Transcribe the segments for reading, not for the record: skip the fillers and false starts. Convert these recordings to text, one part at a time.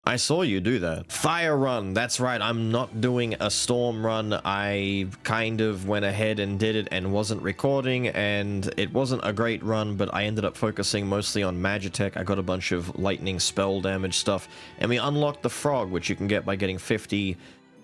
I saw you do that. Fire run, that's right, I'm not doing a storm run. I kind of went ahead and did it and wasn't recording, and it wasn't a great run, but I ended up focusing mostly on Magitech. I got a bunch of lightning spell damage stuff, and we unlocked the frog, which you can get by getting 50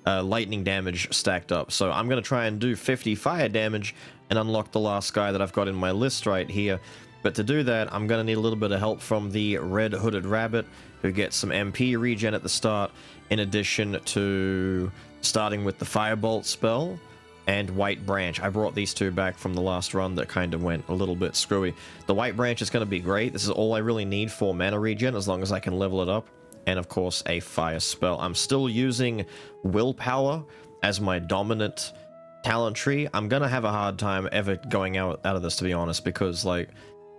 lightning damage stacked up. So I'm going to try and do 50 fire damage and unlock the last guy that I've got in my list right here. But to do that, I'm going to need a little bit of help from the Red Hooded Rabbit, who gets some MP regen at the start, in addition to starting with the Firebolt spell and White Branch. I brought these two back from the last run that kind of went a little bit screwy. The White Branch is going to be great. This is all I really need for mana regen, as long as I can level it up. And of course, a fire spell. I'm still using Willpower as my dominant talent tree. I'm going to have a hard time ever going out of this, to be honest, because, like,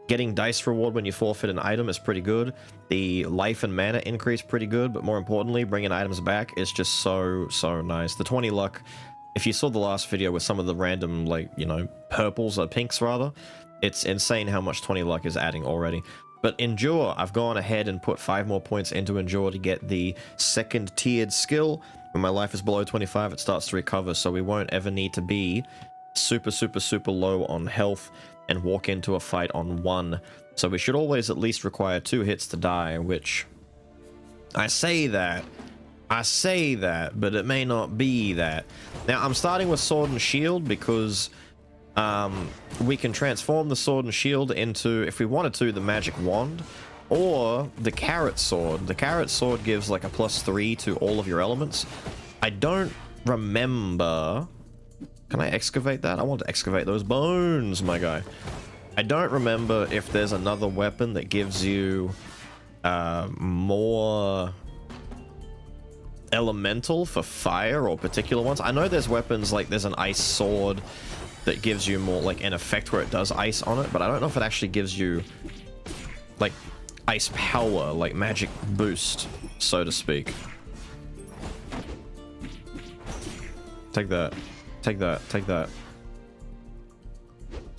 getting dice reward when you forfeit an item is pretty good. The life and mana increase pretty good, but more importantly, bringing items back is just so nice. The 20 luck, if you saw the last video with some of the random, like, you know, purples or pinks rather, it's insane how much 20 luck is adding already. But Endure, I've gone ahead and put 5 more points into Endure to get the second tiered skill. When my life is below 25, it starts to recover, so we won't ever need to be super low on health and walk into a fight on 1. So we should always at least require 2 hits to die, which I say that, but it may not be that. Now, I'm starting with Sword and Shield because we can transform the Sword and Shield into, if we wanted to, the Magic Wand, or the Carrot Sword. The Carrot Sword gives like a +3 to all of your elements. I don't remember... Can I excavate that? I want to excavate those bones, my guy. I don't remember if there's another weapon that gives you more elemental for fire or particular ones. I know there's weapons like there's an ice sword that gives you more, like, an effect where it does ice on it, but I don't know if it actually gives you like ice power, like magic boost, so to speak. Take that. Take that, take that.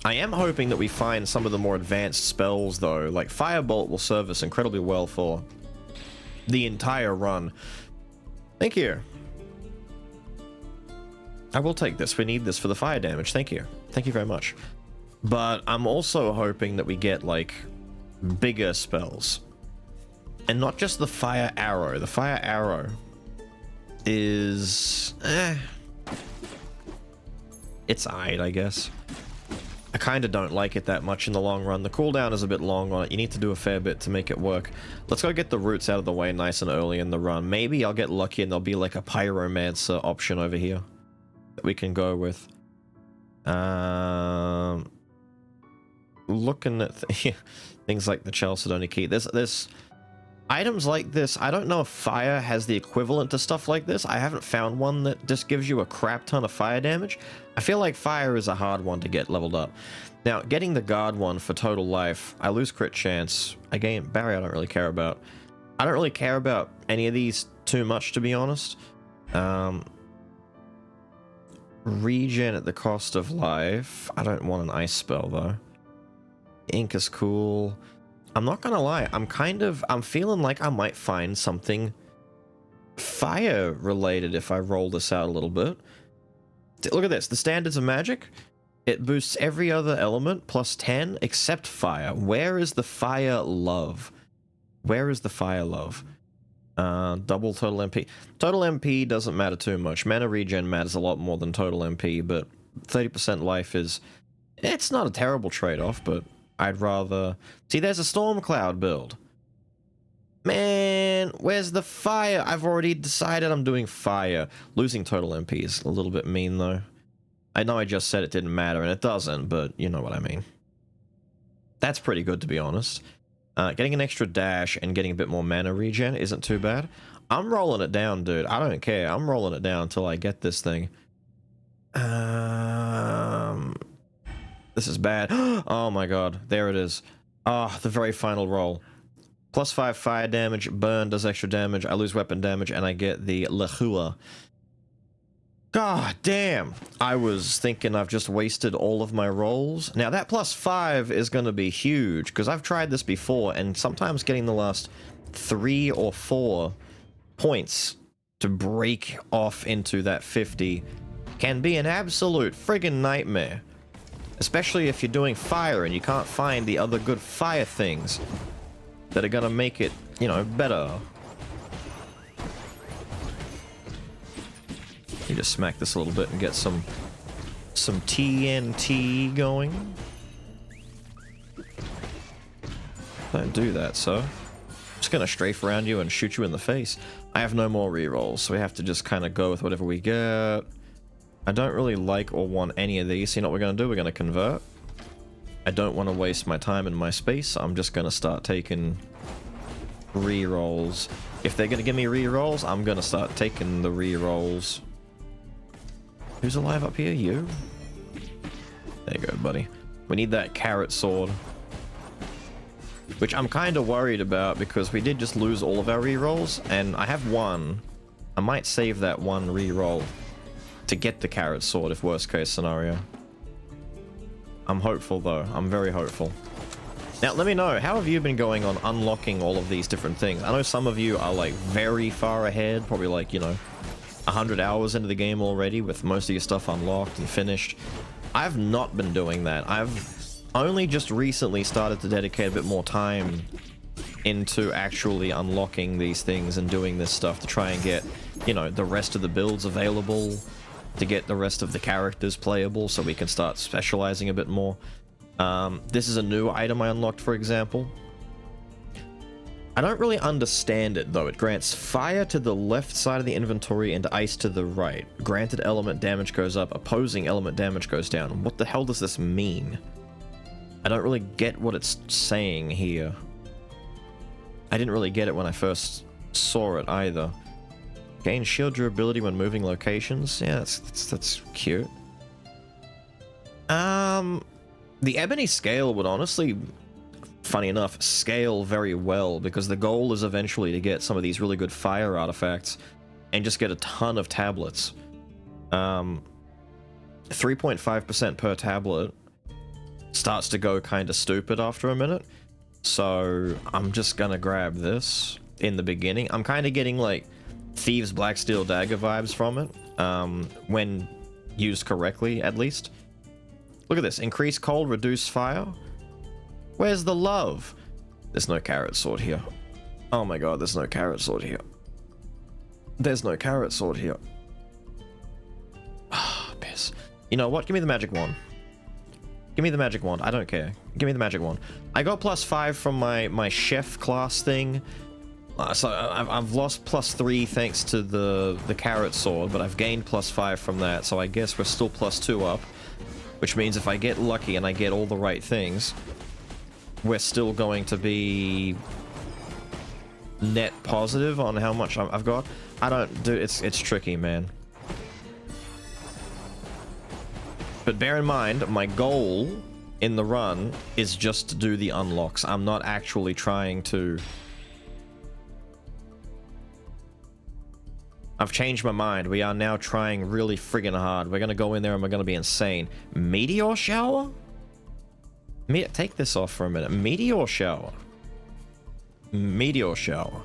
I am hoping that we find some of the more advanced spells, though. Like, Firebolt will serve us incredibly well for the entire run. Thank you. I will take this. We need this for the fire damage. Thank you. Thank you very much. But I'm also hoping that we get, like, bigger spells. And not just the fire arrow. The fire arrow is... It's aight, I guess. I kind of don't like it that much in the long run. The cooldown is a bit long on it. You need to do a fair bit to make it work. Let's go get the roots out of the way nice and early in the run. Maybe I'll get lucky and there'll be like a pyromancer option over here that we can go with. Looking at things like the Chalcedony Key. There's items like this. I don't know if fire has the equivalent to stuff like this. I haven't found one that just gives you a crap ton of fire damage. I feel like fire is a hard one to get leveled up. Now, getting the guard one for total life, I lose crit chance. Again, Barry I don't really care about. I don't really care about any of these too much, to be honest. Regen at the cost of life. I don't want an ice spell, though. Ink is cool. I'm not gonna lie, I'm feeling like I might find something fire related if I roll this out a little bit. Look at this, the standards of magic. It boosts every other element plus 10 except fire. Where is the fire love? Where is the fire love? Double total MP. Total MP doesn't matter too much. Mana regen matters a lot more than total MP, but 30% life is... It's not a terrible trade-off, but I'd rather... See, there's a Storm Cloud build. Man, where's the fire? I've already decided I'm doing fire. Losing total MP is a little bit mean, though. I know I just said it didn't matter, and it doesn't, but you know what I mean. That's pretty good, to be honest. Getting an extra dash and getting a bit more mana regen isn't too bad. I'm rolling it down, dude. I don't care. I'm rolling it down until I get this thing. This is bad. Oh my god. There it is. Ah, the very final roll. +5 fire damage. Burn does extra damage. I lose weapon damage, and I get the Lehua. God damn. I was thinking I've just wasted all of my rolls. Now that +5 is going to be huge because I've tried this before and sometimes getting the last 3 or 4 points to break off into that 50 can be an absolute friggin' nightmare. Especially if you're doing fire and you can't find the other good fire things that are going to make it, you know, better. You just smack this a little bit and get some TNT going. Don't do that, sir. I'm just gonna strafe around you and shoot you in the face. I have no more rerolls, so we have to just kind of go with whatever we get. I don't really like or want any of these. So you know what we're gonna do? We're gonna convert. I don't want to waste my time and my space. So I'm just gonna start taking rerolls. If they're gonna give me rerolls, I'm gonna start taking the rerolls. Who's alive up here? You? There you go, buddy. We need that carrot sword. Which I'm kind of worried about because we did just lose all of our rerolls, and I have one. I might save that one reroll to get the carrot sword if worst case scenario. I'm hopeful though. I'm very hopeful. Now let me know, how have you been going on unlocking all of these different things? I know some of you are like very far ahead, probably like, you know, 100 hours into the game already with most of your stuff unlocked and finished. I've not been doing that. I've only just recently started to dedicate a bit more time into actually unlocking these things and doing this stuff to try and get, you know, the rest of the builds available, to get the rest of the characters playable so we can start specializing a bit more. This is a new item I unlocked, for example. I don't really understand it though. It grants fire to the left side of the inventory and ice to the right. Granted element damage goes up, opposing element damage goes down. What the hell does this mean? I don't really get what it's saying here. I didn't really get it when I first saw it either. Gain shield durability when moving locations. Yeah, that's cute. The ebony scale would honestly, funny enough, scale very well because the goal is eventually to get some of these really good fire artifacts and just get a ton of tablets. 3.5% per tablet starts to go kind of stupid after a minute. So I'm just gonna grab this in the beginning. I'm kind of getting like Thieves Blacksteel Dagger vibes from it, when used correctly at least. Look at this, increase cold, reduce fire. Where's the love? There's no carrot sword here. Oh my god, there's no carrot sword here. There's no carrot sword here. Ah, piss. You know what? Give me the magic wand. Give me the magic wand. I don't care. Give me the magic wand. I got +5 from my chef class thing. So I've lost +3 thanks to the carrot sword, but I've gained +5 from that. So I guess we're still +2 up. Which means if I get lucky and I get all the right things, we're still going to be net positive on how much I've got. I don't do it's tricky, man. But bear in mind, my goal in the run is just to do the unlocks. I'm not actually trying to... I've changed my mind. We are now trying really friggin' hard. We're gonna go in there and we're gonna be insane. Meteor shower? Take this off for a minute. Meteor shower. Meteor shower.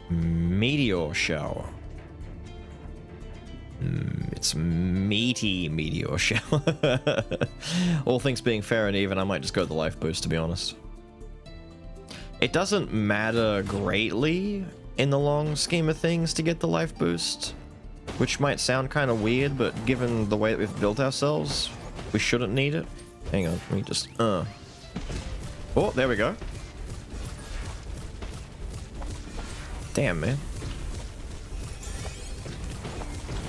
Meteor shower. It's meaty meteor shower. All things being fair and even, I might just go the life boost, to be honest. It doesn't matter greatly in the long scheme of things to get the life boost, which might sound kind of weird, but given the way that we've built ourselves, we shouldn't need it. Hang on, let me just, Oh, there we go. Damn, man.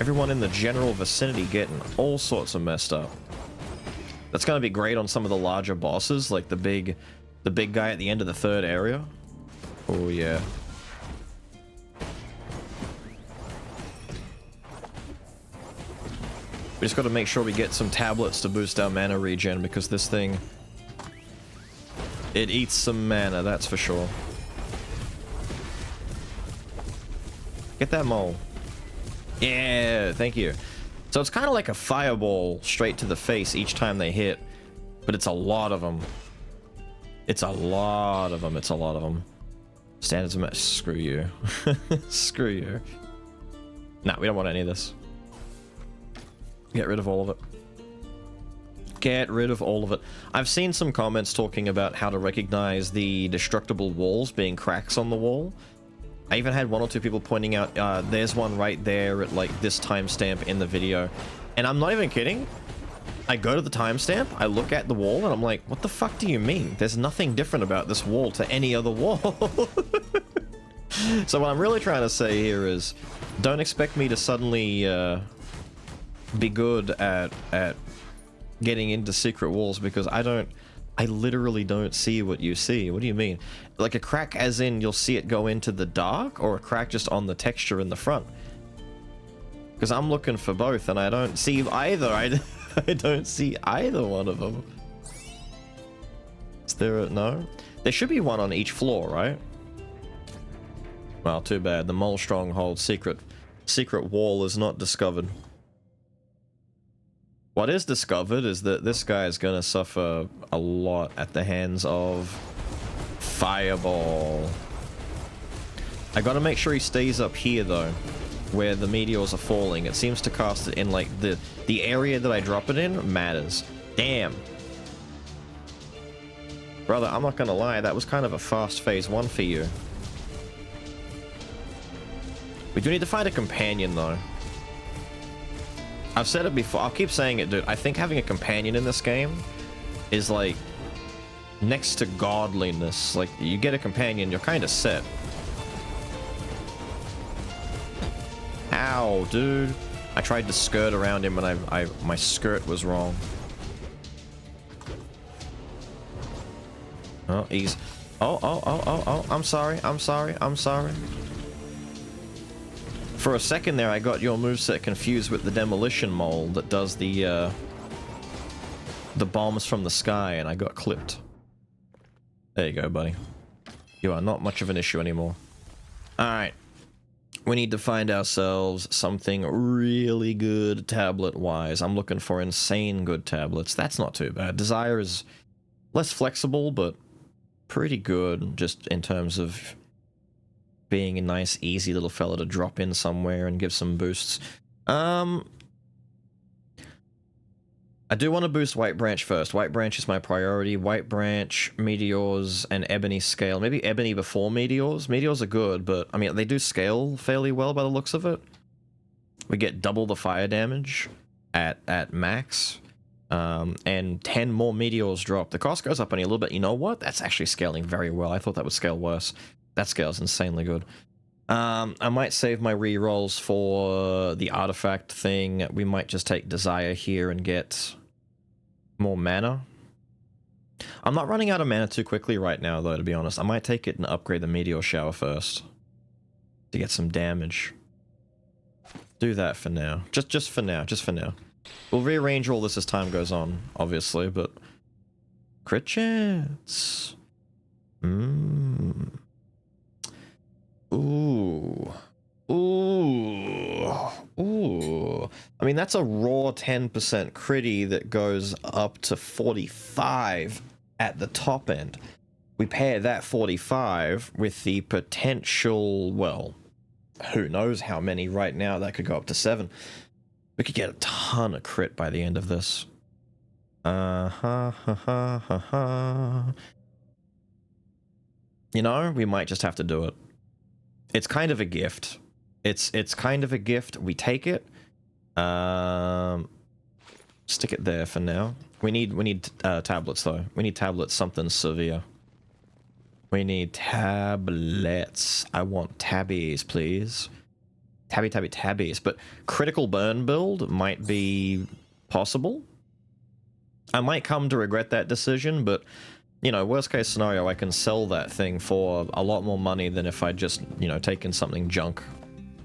Everyone in the general vicinity getting all sorts of messed up. That's gonna be great on some of the larger bosses, like the big guy at the end of the 3rd area. Oh, yeah. We just got to make sure we get some tablets to boost our mana regen, because this thing, it eats some mana, that's for sure. Get that mole. Yeah, thank you. So it's kind of like a fireball straight to the face each time they hit, but it's a lot of them. It's a lot of them. It's a lot of them. Standards of match. Screw you. Screw you. Nah, we don't want any of this. Get rid of all of it. Get rid of all of it. I've seen some comments talking about how to recognize the destructible walls being cracks on the wall. I even had 1 or 2 people pointing out, there's one right there at like this timestamp in the video. And I'm not even kidding. I go to the timestamp, I look at the wall, and I'm like, what the fuck do you mean? There's nothing different about this wall to any other wall. So what I'm really trying to say here is, don't expect me to suddenly be good at getting into secret walls, because I literally don't see what you see. What do you mean? Like a crack as in you'll see it go into the dark, or a crack just on the texture in the front? Because I'm looking for both and I don't see either. I don't see either one of them. Is there a... no? There should be one on each floor, right? Well, too bad. The Mole Stronghold secret wall is not discovered. What is discovered is that this guy is going to suffer a lot at the hands of Fireball. I got to make sure he stays up here, though, where the meteors are falling. It seems to cast it in, like, the area that I drop it in matters. Damn. Brother, I'm not going to lie, that was kind of a fast phase 1 for you. We do need to find a companion, though. I've said it before, I'll keep saying it, dude. I think having a companion in this game is like next to godliness. Like, you get a companion, you're kind of set. Ow, dude. I tried to skirt around him and my skirt was wrong. Oh, he's... Oh, I'm sorry. For a second there, I got your moveset confused with the demolition mole that does the bombs from the sky, and I got clipped. There you go, buddy. You are not much of an issue anymore. Alright. We need to find ourselves something really good tablet-wise. I'm looking for insane good tablets. That's not too bad. Desire is less flexible, but pretty good, just in terms of being a nice, easy little fella to drop in somewhere and give some boosts. I do want to boost White Branch first. White Branch is my priority. White Branch, Meteors, and Ebony scale. Maybe Ebony before Meteors. Meteors are good, but, I mean, they do scale fairly well by the looks of it. We get double the fire damage at max. And 10 more Meteors drop. The cost goes up only a little bit. You know what? That's actually scaling very well. I thought that would scale worse. That scales insanely good. I might save my rerolls for the artifact thing. We might just take Desire here and get more mana. I'm not running out of mana too quickly right now, though, to be honest. I might take it and upgrade the Meteor Shower first to get some damage. Do that for now. Just for now. We'll rearrange all this as time goes on, obviously, but... Crit chance. Ooh. I mean, that's a raw 10% critty that goes up to 45 at the top end. We pair that 45 with the potential, well, who knows how many right now. That could go up to 7. We could get a ton of crit by the end of this. You know, we might just have to do it. It's kind of a gift. It's kind of a gift. We take it. Stick it there for now. We need tablets though. We need tablets. Something severe. We need tablets. I want tabbies, please. Tabbies. But critical burn build might be possible. I might come to regret that decision, but you know, worst case scenario, I can sell that thing for a lot more money than if I just, you know, taken something junk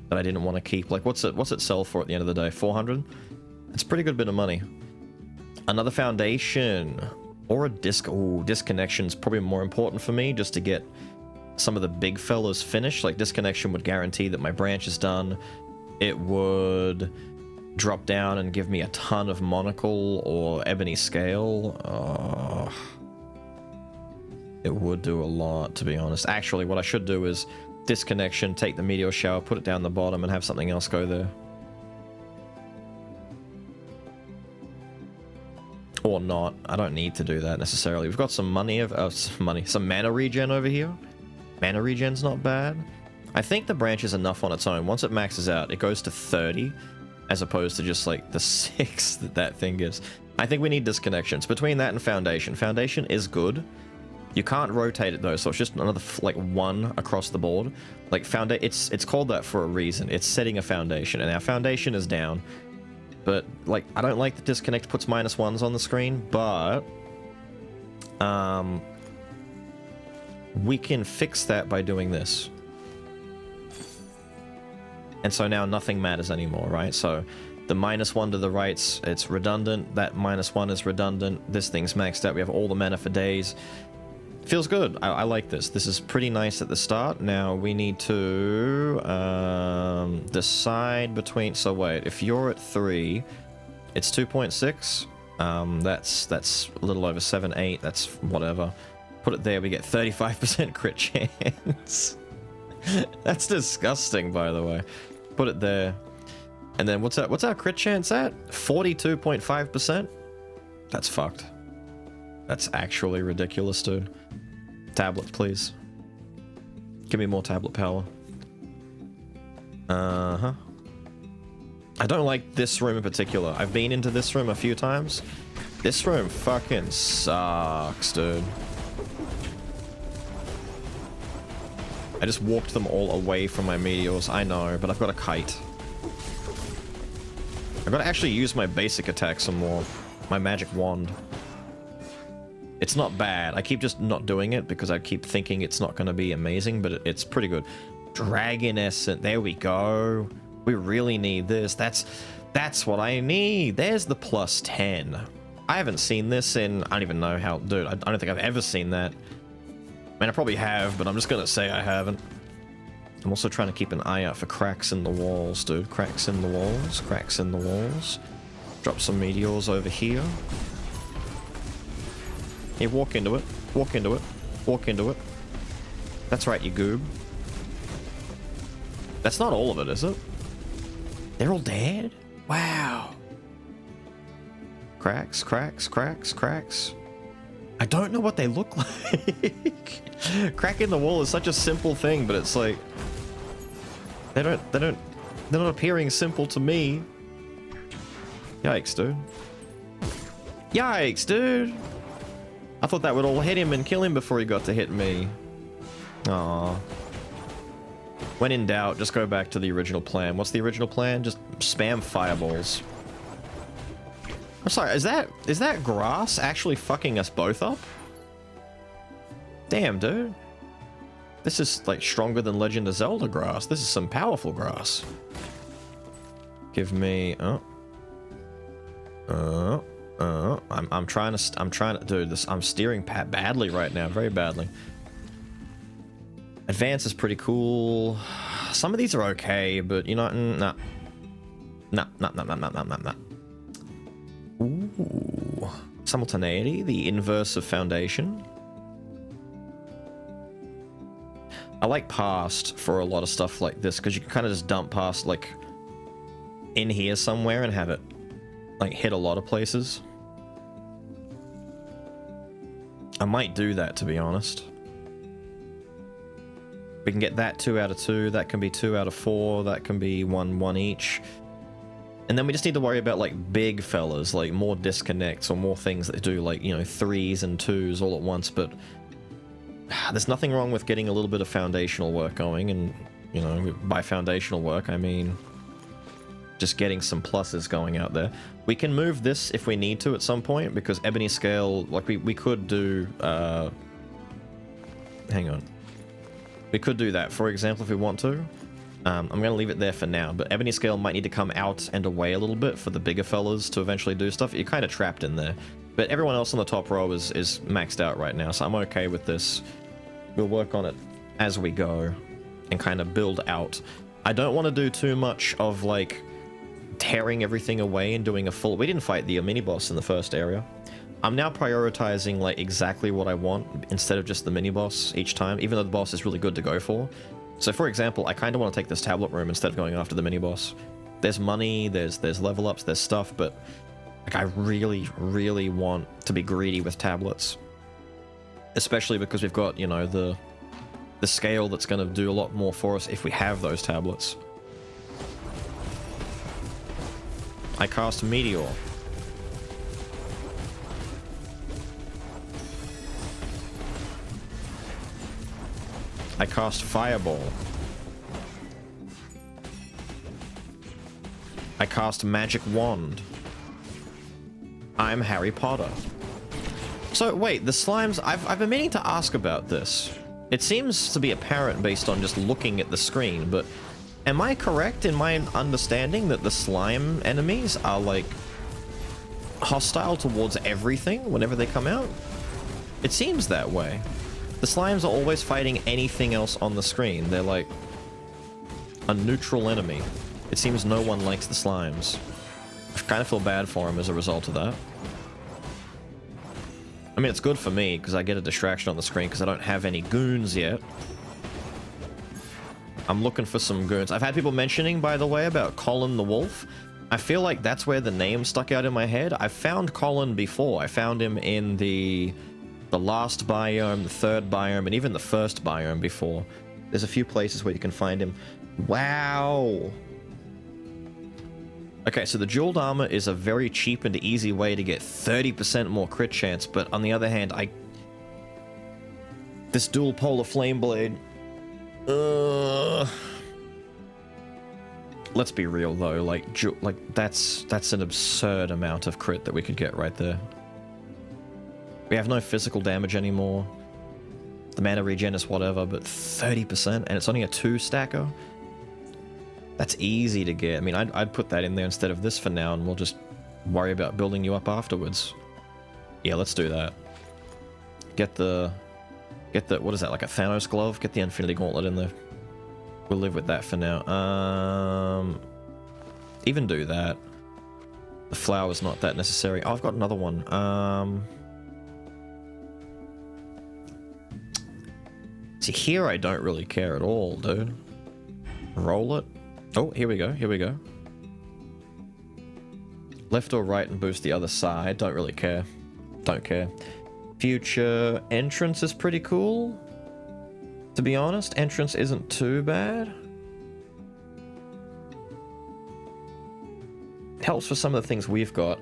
that I didn't want to keep. Like, what's it sell for at the end of the day? 400? It's a pretty good bit of money. Another foundation or a disc. Ooh, disconnection's probably more important for me just to get some of the big fellas finished. Like, disconnection would guarantee that my branch is done. it would drop down and give me a ton of monocle or ebony scale. It would do a lot, to be honest. Actually, what I should do is disconnection, take the meteor shower, put it down the bottom, and have something else go there. Or not. I don't need to do that necessarily. We've got some some mana regen over here. Mana regen's not bad. I think the branch is enough on its own. Once it maxes out, it goes to 30, as opposed to just like the 6 that that thing gives. I think we need disconnections. Between that and Foundation. Foundation is good. You can't rotate it though, so it's just another like 1 across the board. Like it's called that for a reason. It's setting a foundation, and our foundation is down. But like, I don't like the disconnect puts -1s on the screen, but we can fix that by doing this. And so now nothing matters anymore, right? So the -1 to the right's, it's redundant. That -1 is redundant. This thing's maxed out. We have all the mana for days. Feels good. I like this. This is pretty nice at the start. Now we need to decide between... So wait, if you're at 3, it's 2.6. That's a little over 7, 8. That's whatever. Put it there. We get 35% crit chance. That's disgusting, by the way. Put it there. And then what's our crit chance at? 42.5%? That's fucked. That's actually ridiculous, dude. Tablet, please. Give me more tablet power. Uh-huh. I don't like this room in particular. I've been into this room a few times. This room fucking sucks, dude. I just walked them all away from my meteors. I know, but I've got a kite. I've got to actually use my basic attack some more. My magic wand. It's not bad. I keep just not doing it because I keep thinking it's not going to be amazing, but it's pretty good. Dragon Essence. There we go. We really need this. That's what I need. There's the +10. I haven't seen this in... I don't even know how... Dude, I don't think I've ever seen that. I mean, I probably have, but I'm just going to say I haven't. I'm also trying to keep an eye out for cracks in the walls, dude. Cracks in the walls. Cracks in the walls. Drop some meteors over here. Here, walk into it. Walk into it. Walk into it. That's right, you goob. That's not all of it, is it? They're all dead? Wow. Cracks, cracks, cracks, cracks. I don't know what they look like. Crack in the wall is such a simple thing, but it's like... They're not appearing simple to me. Yikes, dude. Yikes, dude. I thought that would all hit him and kill him before he got to hit me. Aww. When in doubt, just go back to the original plan. What's the original plan? Just spam fireballs. I'm sorry, is that grass actually fucking us both up? Damn, dude. This is like stronger than Legend of Zelda grass. This is some powerful grass. Give me... I'm trying to do this. I'm steering badly right now, very badly. Advance is pretty cool. Some of these are okay, but you know, nah. Ooh, simultaneity, the inverse of foundation. I like past for a lot of stuff like this because you can kind of just dump past like in here somewhere and have it like hit a lot of places. I might do that, to be honest. We can get that 2 out of 2. That can be 2 out of 4. That can be 1 each. And then we just need to worry about like big fellas, like more disconnects or more things that do like, you know, 3s and 2s all at once. But there's nothing wrong with getting a little bit of foundational work going. And, you know, by foundational work, I mean just getting some pluses going out there. We can move this if we need to at some point, because ebony scale, like we could do, hang on. We could do that, for example, if we want to. I'm going to leave it there for now, but ebony scale might need to come out and away a little bit for the bigger fellas to eventually do stuff. You're kind of trapped in there. But everyone else on the top row is maxed out right now, so I'm okay with this. We'll work on it as we go and kind of build out. I don't want to do too much of, like, tearing everything away and doing a full... We didn't fight the mini-boss in the first area. I'm now prioritizing, like, exactly what I want instead of just the mini-boss each time, even though the boss is really good to go for. So, for example, I kind of want to take this tablet room instead of going after the mini-boss. There's money, there's level ups, there's stuff, but like I really, really want to be greedy with tablets. Especially because we've got, you know, the scale that's going to do a lot more for us if we have those tablets. I cast Meteor. I cast Fireball. I cast Magic Wand. I'm Harry Potter. So wait, the slimes, I've been meaning to ask about this. It seems to be apparent based on just looking at the screen, but am I correct in my understanding that the slime enemies are like hostile towards everything whenever they come out? It seems that way. The slimes are always fighting anything else on the screen. They're like a neutral enemy. It seems no one likes the slimes. I kind of feel bad for them as a result of that. I mean, it's good for me because I get a distraction on the screen because I don't have any goons yet. I'm looking for some goons. I've had people mentioning, by the way, about Colin the Wolf. I feel like that's where the name stuck out in my head. I found Colin before. I found him in the last biome, the third biome, and even the first biome before. There's a few places where you can find him. Wow. Okay, so the jeweled armor is a very cheap and easy way to get 30% more crit chance, but on the other hand, this dual polar flame blade... Let's be real though, like that's an absurd amount of crit that we could get right there. We have no physical damage anymore. The mana regen is whatever, but 30%, and it's only a 2-stacker? That's easy to get. I mean, I'd put that in there instead of this for now, and we'll just worry about building you up afterwards. Yeah, let's do that. Get the, what is that, like a Thanos glove? Get the Infinity Gauntlet in there. We'll live with that for now. Even do that. The flower's not that necessary. Oh, I've got another one. See, here I don't really care at all, dude. Roll it. Oh, here we go, here we go. Left or right and boost the other side. Don't really care. Don't care. Future entrance is pretty cool. To be honest, entrance isn't too bad. Helps for some of the things we've got.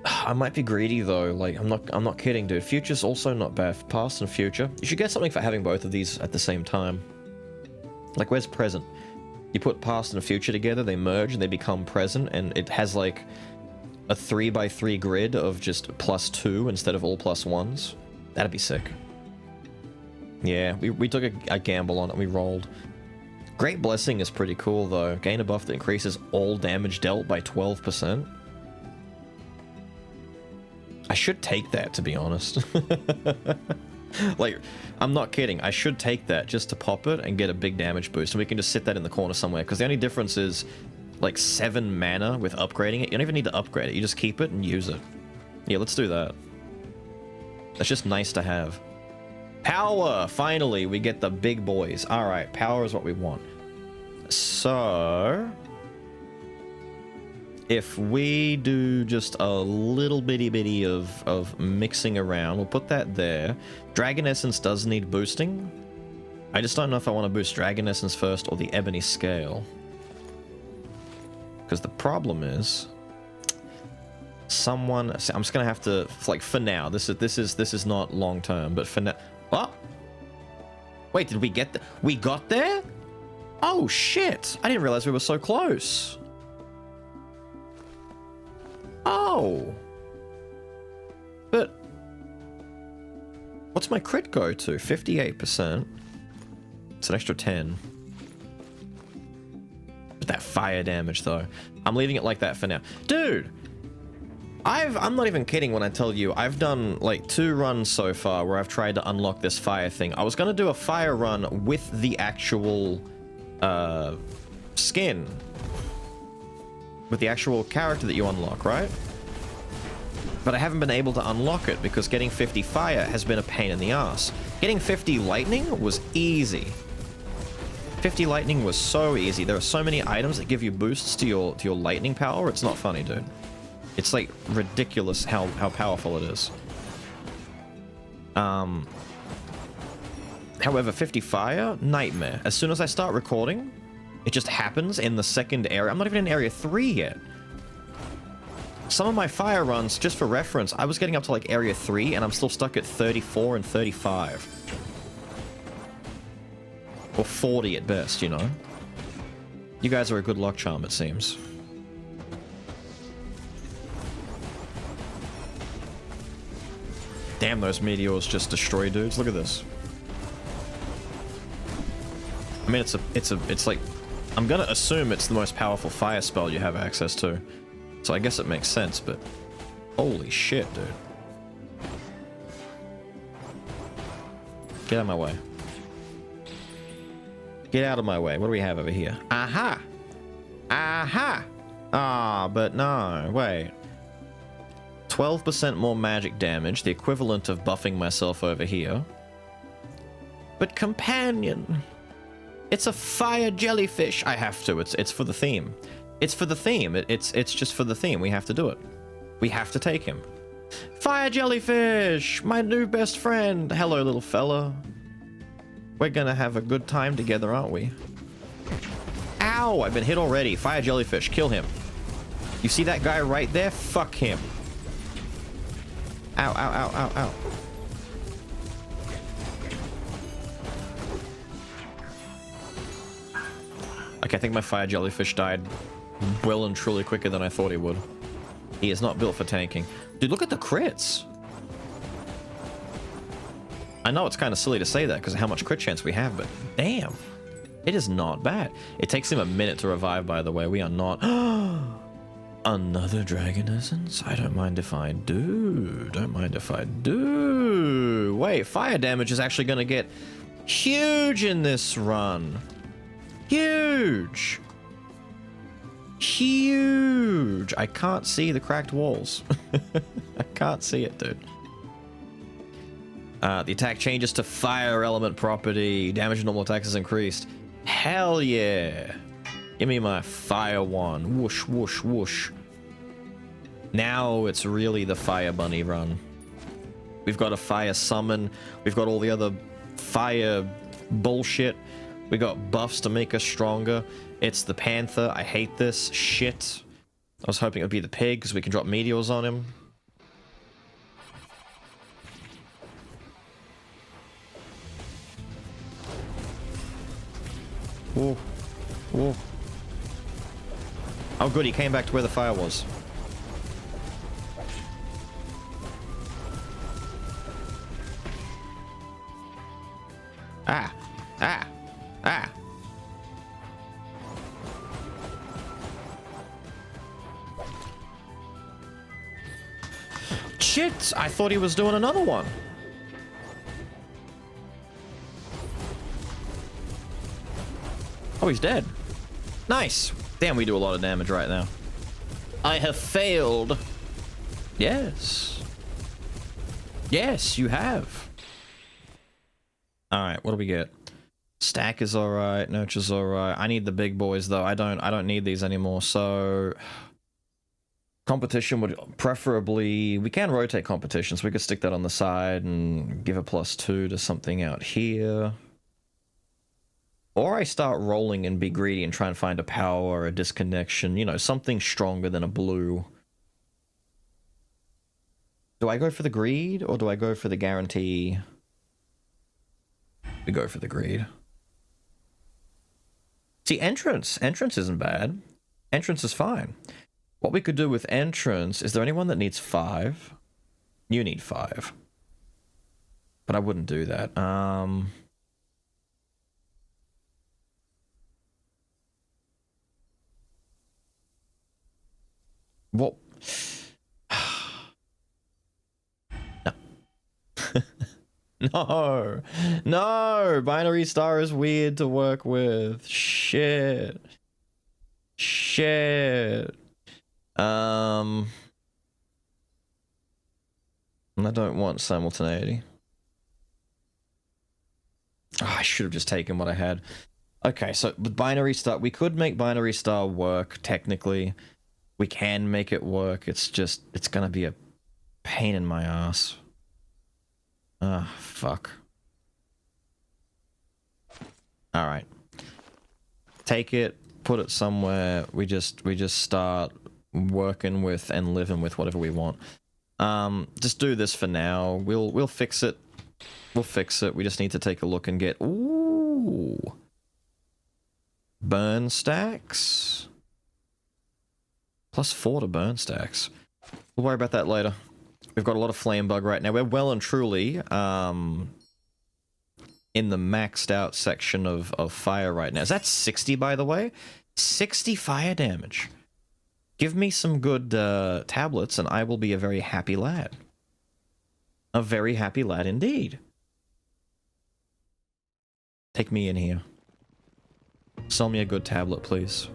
I might be greedy though, like I'm not kidding, dude. Future's also not bad. Past and future. You should get something for having both of these at the same time. Like, where's present? You put past and future together, they merge and they become present, and it has like a 3x3 grid of just +2 instead of all +1s. That'd be sick. Yeah, we took a gamble on it and we rolled. Great Blessing is pretty cool though. Gain a buff that increases all damage dealt by 12%. I should take that, to be honest. Like, I'm not kidding. I should take that just to pop it and get a big damage boost. And we can just sit that in the corner somewhere. Because the only difference is, like, 7 mana with upgrading it. You don't even need to upgrade it. You just keep it and use it. Yeah, let's do that. That's just nice to have. Power! Finally, we get the big boys. Alright, power is what we want. So... if we do just a little bitty of mixing around, we'll put that there. Dragon Essence does need boosting. I just don't know if I want to boost Dragon Essence first or the Ebony Scale. Because the problem is... someone... I'm just going to have to... like, for now. This is not long term, but for now... oh! Wait, did we get there? We got there? Oh, shit! I didn't realize we were so close. Oh! But... what's my crit go to? 58%. It's an extra 10. But that fire damage, though. I'm leaving it like that for now. Dude! I'm not even kidding when I tell you, I've done, like, 2 runs so far where I've tried to unlock this fire thing. I was gonna do a fire run with the actual, skin with the actual character that you unlock, right? But I haven't been able to unlock it because getting 50 fire has been a pain in the ass. Getting 50 lightning was easy. 50 lightning was so easy. There are so many items that give you boosts to your lightning power. It's not funny, dude. It's like ridiculous how powerful it is. However, 50 fire, nightmare. As soon as I start recording, it just happens in the second area. I'm not even in area 3 yet. Some of my fire runs, just for reference, I was getting up to like area 3 and I'm still stuck at 34 and 35. Or 40 at best, you know? You guys are a good luck charm, it seems. Damn, those meteors just destroy dudes. Look at this. I mean, it's like, I'm gonna assume it's the most powerful fire spell you have access to. So I guess it makes sense, but holy shit, dude. Get out of my way. Get out of my way. What do we have over here? Aha! Aha! Ah, but no, wait. 12% more magic damage, the equivalent of buffing myself over here. But companion, it's a fire jellyfish. I have to. It's for the theme. It's for the theme. It's just for the theme. We have to do it. We have to take him. Fire jellyfish, my new best friend. Hello, little fella. We're gonna have a good time together, aren't we? Ow! I've been hit already. Fire jellyfish, kill him. You see that guy right there? Fuck him. Ow! Ow! Ow! Ow! Ow! Okay, I think my fire jellyfish died well and truly quicker than I thought he would. He is not built for tanking. Dude, look at the crits. I know it's kind of silly to say that because of how much crit chance we have, but damn. It is not bad. It takes him a minute to revive, by the way. We are not... Another dragon essence? I don't mind if I do. Don't mind if I do. Wait, fire damage is actually going to get huge in this run. Huge. Huge. I can't see the cracked walls. I can't see it, dude. The attack changes to fire element property. Damage and normal attacks is increased. Hell yeah. Give me my fire one. Whoosh, whoosh, whoosh. Now it's really the fire bunny run. We've got a fire summon. We've got all the other fire bullshit. We got buffs to make us stronger. It's the panther. I hate this shit. I was hoping it would be the pig because we can drop meteors on him. Whoa. Whoa. Oh good, he came back to where the fire was. Ah. Ah. Ah. Shit! I thought he was doing another one. Oh, he's dead. Nice. Damn, we do a lot of damage right now. I have failed. Yes. Yes, you have. Alright, what do we get? Stack is alright, nurture's alright. I need the big boys though. I don't need these anymore, so competition would preferably, we can rotate competitions. We could stick that on the side and give a +2 to something out here. Or I start rolling and be greedy and try and find a power or a disconnection, you know, something stronger than a blue. Do I go for the greed or do I go for the guarantee? We go for the greed. See, entrance isn't bad. Entrance is fine. What we could do with entrance, is there anyone that needs 5? You need 5. But I wouldn't do that. What? No. No. No! Binary star is weird to work with. Shit. Shit. I don't want simultaneity. Oh, I should have just taken what I had. Okay, so with binary star, we could make binary star work, technically. We can make it work. It's just, it's gonna be a pain in my ass. Ah, fuck. Alright. Take it, put it somewhere. We just start working with and living with whatever we want. Just do this for now. We'll fix it. We'll fix it. We just need to take a look and get... Ooh. Burn stacks. +4 to burn stacks. We'll worry about that later. We've got a lot of flame bug right now. We're well and truly in the maxed out section of fire right now. Is that 60, by the way? 60 fire damage. Give me some good tablets and I will be a very happy lad. A very happy lad indeed. Take me in here. Sell me a good tablet, please.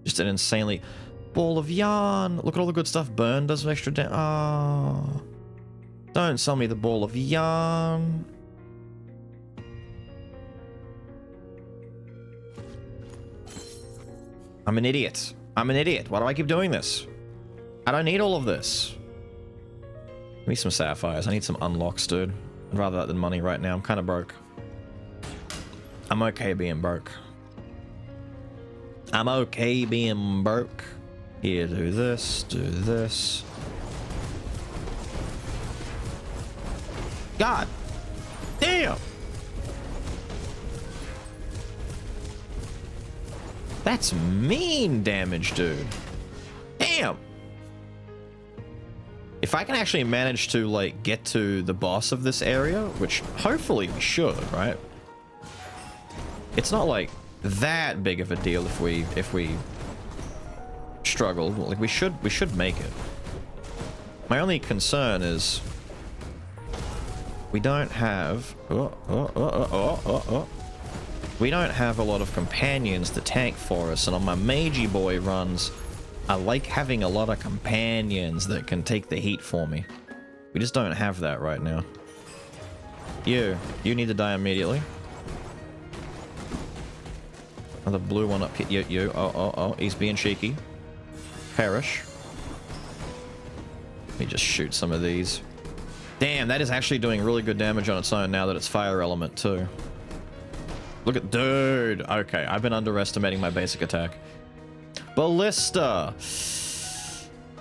Just an insanely... Ball of yarn! Look at all the good stuff. Burn does some extra damage. Oh. Don't sell me the ball of yarn. I'm an idiot. I'm an idiot. Why do I keep doing this? I don't need all of this. Give me some sapphires. I need some unlocks, dude. I'd rather that than money right now. I'm kind of broke. I'm okay being broke. I'm okay being broke. Here, do this, do this. God damn! That's mean damage, dude. Damn! If I can actually manage to, like, get to the boss of this area, which hopefully we should, right? It's not, like, that big of a deal if we struggle. Like, we should make it. My only concern is we don't have... We don't have a lot of companions to tank for us, and on my magey boy runs, I like having a lot of companions that can take the heat for me. We just don't have that right now. You need to die immediately. Another blue one up here. You. Oh, he's being cheeky. Perish. Let me just shoot some of these. Damn, that is actually doing really good damage on its own now that it's fire element too. Look at... Dude! Okay, I've been underestimating my basic attack. Ballista!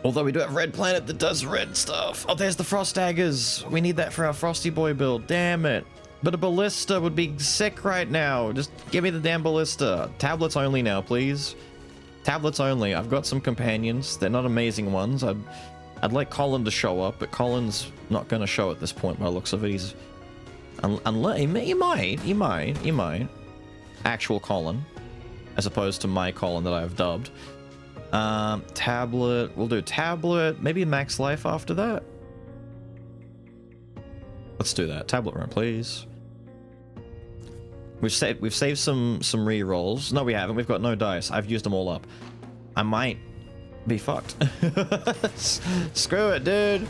Although we do have Red Planet that does red stuff. Oh, there's the Frost Daggers! We need that for our Frosty Boy build. Damn it! But a Ballista would be sick right now. Just give me the damn Ballista. Tablets only now, please. Tablets only. I've got some companions. They're not amazing ones. I'd like Colin to show up, but Colin's not going to show at this point by the looks of it. He's... Unless... He might. Actual Colin. As opposed to my Colin that I've dubbed. Tablet. We'll do tablet. Maybe max life after that. Let's do that. Tablet room, please. We've saved some re-rolls. No, we haven't. We've got no dice. I've used them all up. I might be fucked. Screw it, dude.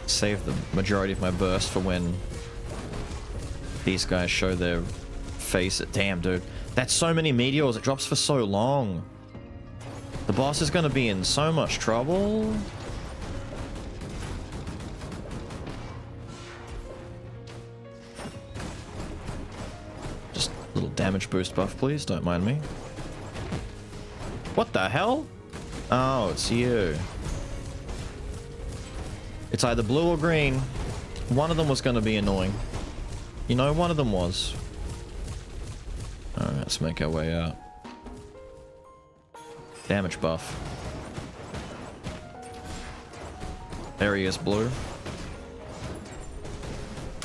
Save the majority of my burst for when these guys show their face. Damn, dude. That's so many meteors. It drops for so long. The boss is going to be in so much trouble. Just a little damage boost buff, please. Don't mind me. What the hell? Oh, it's you. It's either blue or green. One of them was going to be annoying. You know, one of them was. Alright, let's make our way out. Damage buff. There he is, blue.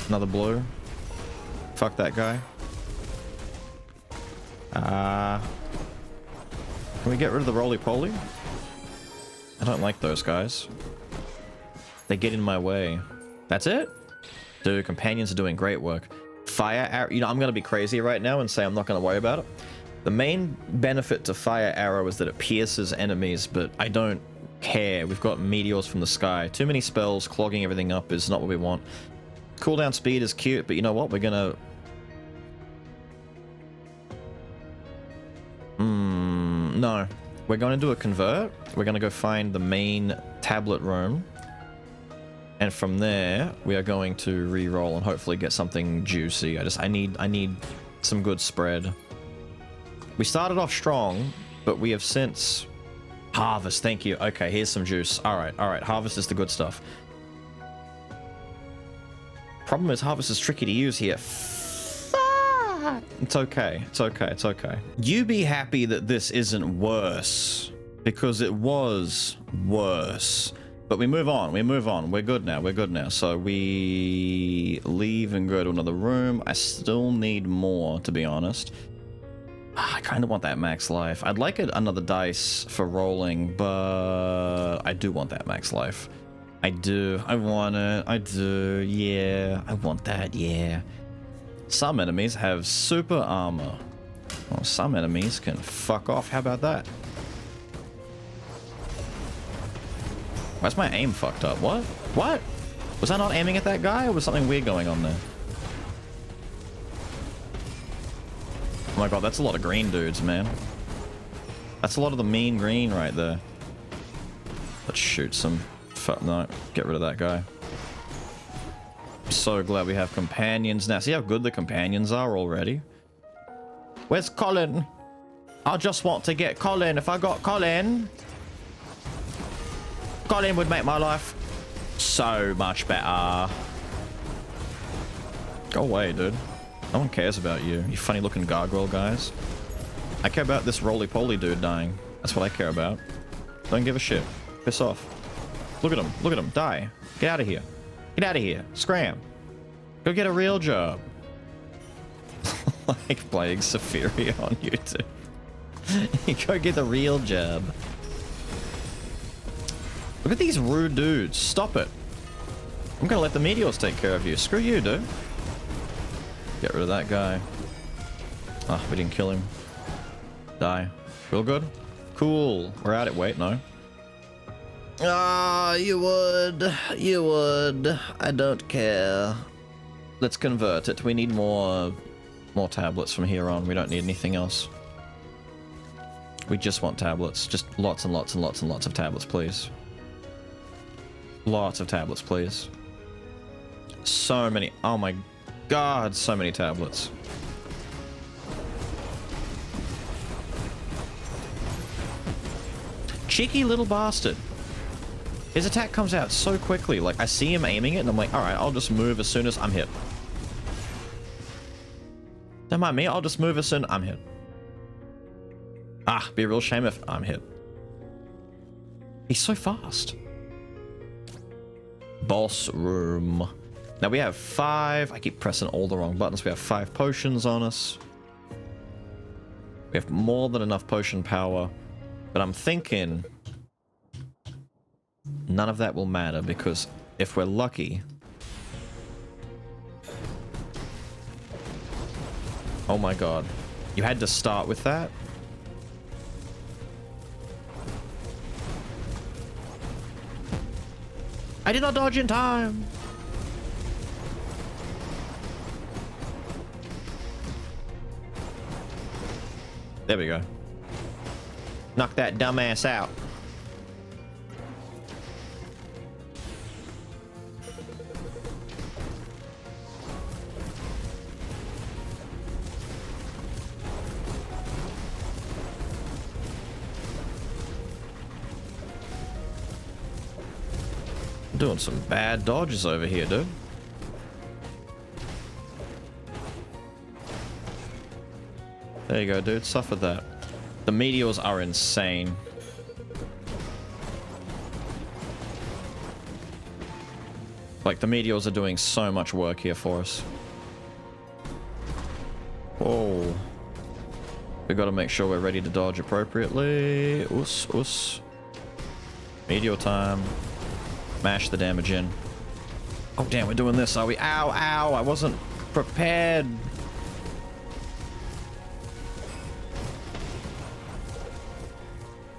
Another blue. Fuck that guy. Can we get rid of the roly-poly? I don't like those guys. They get in my way. That's it? Dude, companions are doing great work. fire arrow, you know, I'm going to be crazy right now and say I'm not going to worry about it. The main benefit to fire arrow is that it pierces enemies, but I don't care. We've got meteors from the sky. Too many spells, clogging everything up is not what we want. Cooldown speed is cute, but you know what? We're going to... no. We're going to do a convert. We're going to go find the main tablet room. And from there, we are going to re-roll and hopefully get something juicy. I need some good spread. We started off strong, but we have since... Harvest, thank you. Okay, here's some juice. Alright, harvest is the good stuff. Problem is, harvest is tricky to use here. It's okay. You be happy that this isn't worse, because it was worse. But we move on. We're good now. So we leave and go to another room. I still need more, to be honest. I kind of want that max life. I'd like another dice for rolling, but I do want that max life. I do. I want it. I do. Yeah. I want that. Yeah. Some enemies have super armor. Well, some enemies can fuck off. How about that? Why's my aim fucked up? What? What? Was I not aiming at that guy, or was something weird going on there? Oh my god, that's a lot of green dudes, man. That's a lot of the mean green right there. Let's shoot some... No, get rid of that guy. I'm so glad we have companions now. See how good the companions are already? Where's Colin? I just want to get Colin. If I got Colin... Colin would make my life so much better. Go away, dude. No one cares about you. You funny looking gargoyle guys. I care about this roly-poly dude dying. That's what I care about. Don't give a shit. Piss off. Look at him. Look at him. Die. Get out of here. Get out of here. Scram. Go get a real job. Like playing Sephiria on YouTube. Go get the real job. Look at these rude dudes. Stop it. I'm gonna let the meteors take care of you. Screw you, dude. Get rid of that guy. Ah, we didn't kill him. Die. Real good? Cool. We're at it. Wait, no. Ah, you would. You would. I don't care. Let's convert it. We need more tablets from here on. We don't need anything else. We just want tablets. Just lots and lots and lots and lots of tablets, please. Lots of tablets, please. So many. Oh my god, so many tablets. Cheeky little bastard. His attack comes out so quickly. Like, I see him aiming it, and I'm like, alright, I'll just move as soon as I'm hit. Don't mind me, I'll just move as soon as I'm hit. Ah, be a real shame if I'm hit. He's so fast. Boss room. Now we have 5. I keep pressing all the wrong buttons. We have 5 potions on us. We have more than enough potion power. But I'm thinking none of that will matter, because if we're lucky... Oh my god. You had to start with that? I did not dodge in time! There we go. Knock that dumbass out. Doing some bad dodges over here, dude. There you go, dude. Suffer that. The meteors are insane. Like, the meteors are doing so much work here for us. Whoa. We gotta make sure we're ready to dodge appropriately. Us. Meteor time. Mash the damage in. Oh damn, we're doing this, are we? Ow, ow, I wasn't prepared.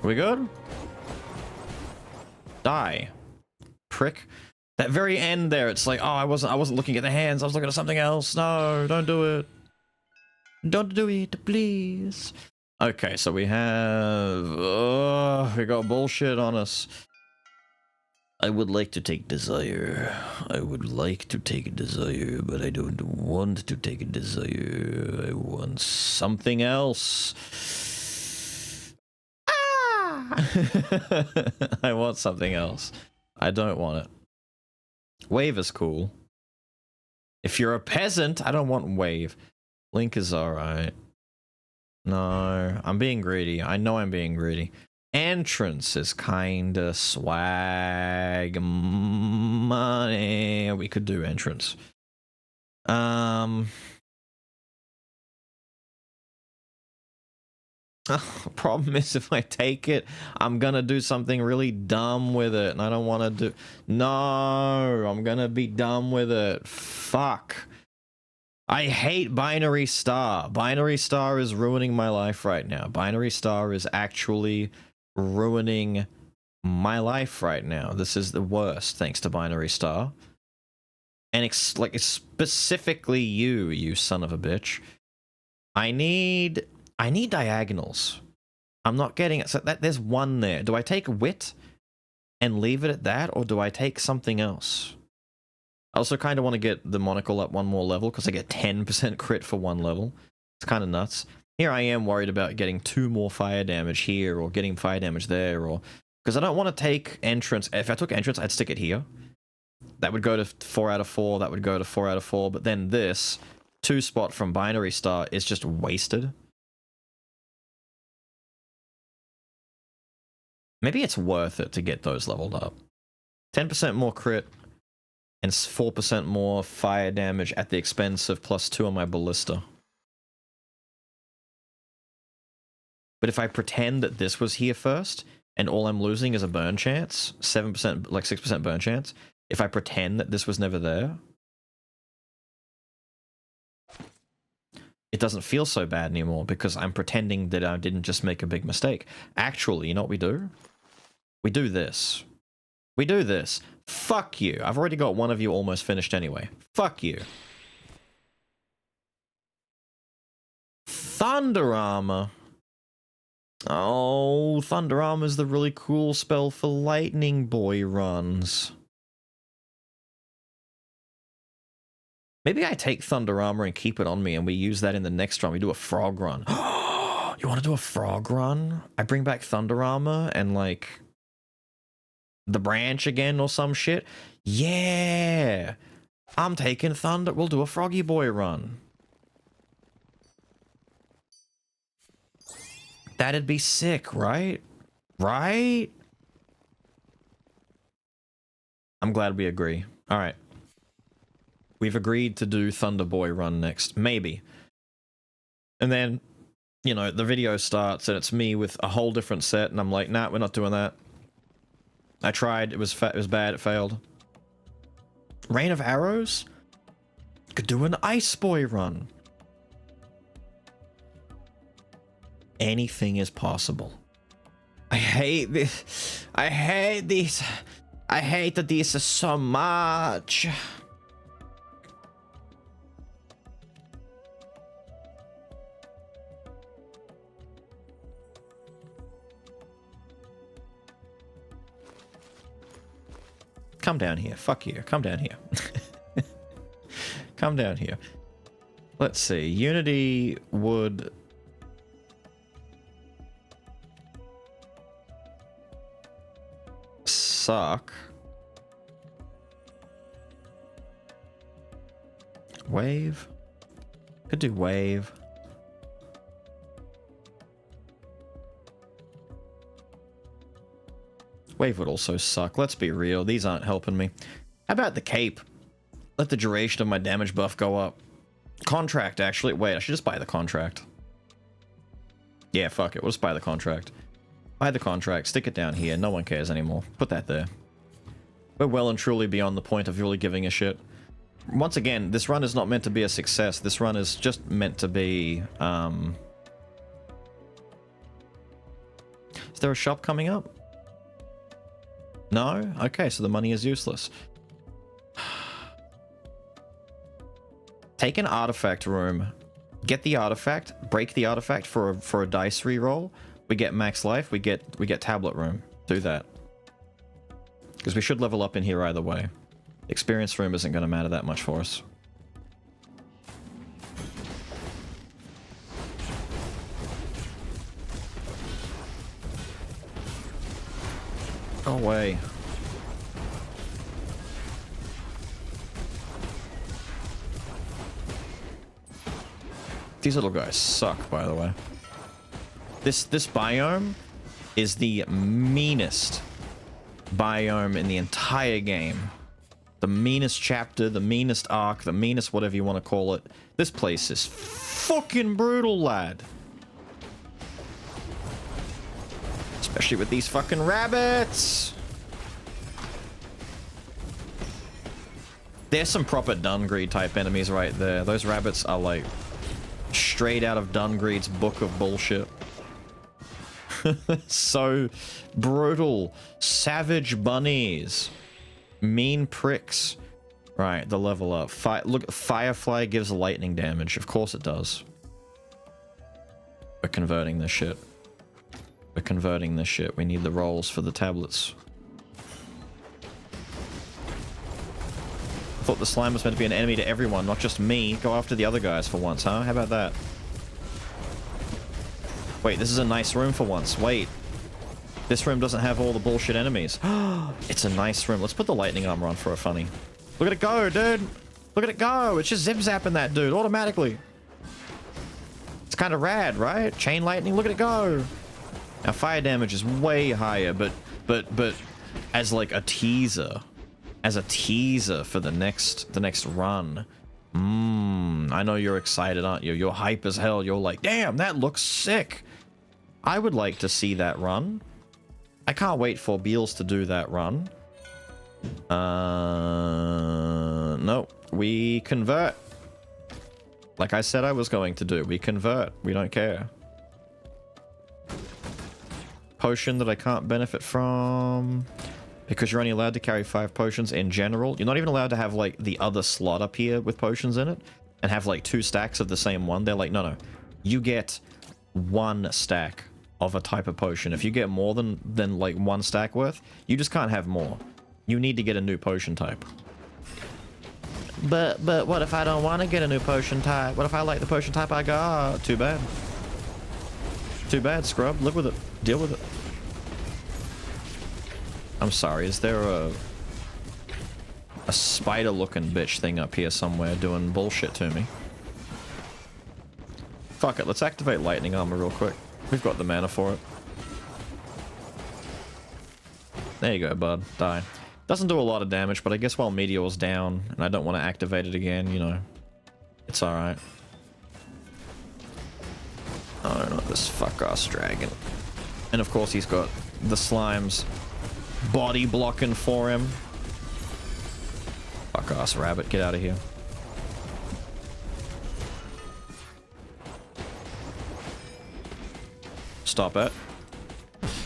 We good? Die. Prick. That very end there, it's like, oh, I wasn't looking at the hands, I was looking at something else. No, don't do it. Don't do it, please. Okay, so we have... we got bullshit on us. I would like to take desire. I would like to take a desire, but I don't want to take a desire. I want something else. Ah! I want something else. I don't want it. Wave is cool. If you're a peasant, I don't want wave. Link is alright. No, I'm being greedy. I know I'm being greedy. Entrance is kinda swag money. We could do entrance. Problem is, if I take it, I'm gonna do something really dumb with it, and I don't want to do... No, I'm gonna be dumb with it. Fuck. I hate Binary Star. Binary Star is ruining my life right now. Binary Star is actually ruining my life right now. This is the worst, thanks to Binary Star. And it's specifically you son of a bitch. I need diagonals. I'm not getting it. So there's one there. Do I take wit and leave it at that, or do I take something else? I also kind of want to get the monocle up one more level, because I get 10% crit for one level. It's kind of nuts. Here I am worried about getting 2 more fire damage here, or getting fire damage there, or... Because I don't want to take entrance. If I took entrance, I'd stick it here. That would go to 4 out of 4, that would go to 4 out of 4, but then this 2 spot from Binary Star is just wasted. Maybe it's worth it to get those leveled up. 10% more crit, and 4% more fire damage at the expense of +2 on my ballista. But if I pretend that this was here first, and all I'm losing is a burn chance, 7%, like 6% burn chance, if I pretend that this was never there, it doesn't feel so bad anymore, because I'm pretending that I didn't just make a big mistake. Actually, you know what we do? We do this. We do this. Fuck you. I've already got one of you almost finished anyway. Fuck you. Thunder Armor. Oh, Thunder Armor is the really cool spell for Lightning Boy runs. Maybe I take Thunder Armor and keep it on me, and we use that in the next run. We do a frog run. You want to do a frog run? I bring back Thunder Armor and, like, the branch again or some shit? Yeah! I'm taking Thunder. We'll do a Froggy Boy run. That'd be sick, right? Right? I'm glad we agree. Alright. We've agreed to do Thunder Boy run next. Maybe. And then, you know, the video starts and it's me with a whole different set, and I'm like, nah, we're not doing that. I tried, it was bad, it failed. Rain of Arrows? Could do an Ice Boy run. Anything is possible. I hate this. I hate these. I hate this so much. Come down here. Fuck you. Come down here. Come down here. Let's see. Unity would... suck. Wave? Could do wave. Wave would also suck. Let's be real. These aren't helping me. How about the cape? Let the duration of my damage buff go up. Contract, actually. Wait, I should just buy the contract. Yeah, fuck it. We'll just buy the contract. Buy the contract. Stick it down here. No one cares anymore. Put that there. We're well and truly beyond the point of really giving a shit. Once again, this run is not meant to be a success. This run is just meant to be, Is there a shop coming up? No? Okay, so the money is useless. Take an artifact room, get the artifact, break the artifact for a dice reroll. We get max life, we get tablet room. Do that. Because we should level up in here either way. Experience room isn't going to matter that much for us. Go away. These little guys suck, by the way. This biome is the meanest biome in the entire game. The meanest chapter, the meanest arc, the meanest whatever you want to call it. This place is fucking brutal, lad. Especially with these fucking rabbits. There's some proper Dungreed type enemies right there. Those rabbits are like straight out of Dungreed's book of bullshit. So brutal. Savage bunnies. Mean pricks. Right, the level up. Look, Firefly gives lightning damage. Of course it does. We're converting this shit. We're converting this shit. We need the rolls for the tablets. I thought the slime was meant to be an enemy to everyone, not just me. Go after the other guys for once, huh? How about that? Wait, this is a nice room for once. Wait. This room doesn't have all the bullshit enemies. It's a nice room. Let's put the lightning armor on for a funny. Look at it go, dude. Look at it go. It's just zip-zapping that dude automatically. It's kind of rad, right? Chain lightning. Look at it go. Now, fire damage is way higher, but as like a teaser. As a teaser for the next run. I know you're excited, aren't you? You're hype as hell. You're like, damn, that looks sick. I would like to see that run. I can't wait for Beelz to do that run. No, we convert. Like I said I was going to do. We convert. We don't care. Potion that I can't benefit from. Because you're only allowed to carry 5 potions in general. You're not even allowed to have, like, the other slot up here with potions in it. And have, like, 2 stacks of the same one. They're like, no. You get 1 stack of a type of potion. If you get more than like 1 stack worth, you just can't have more. You need to get a new potion type. But what if I don't want to get a new potion type? What if I like the potion type I got? Too bad. Too bad, scrub. Live with it. Deal with it. I'm sorry, is there a spider-looking bitch thing up here somewhere doing bullshit to me? Fuck it, let's activate lightning armor real quick. We've got the mana for it. There you go, bud. Die. Doesn't do a lot of damage, but I guess while Meteor's down, and I don't want to activate it again, you know, it's alright. Oh, not this fuck-ass dragon. And of course he's got the slimes body blocking for him. Fuck-ass rabbit, get out of here. Stop it.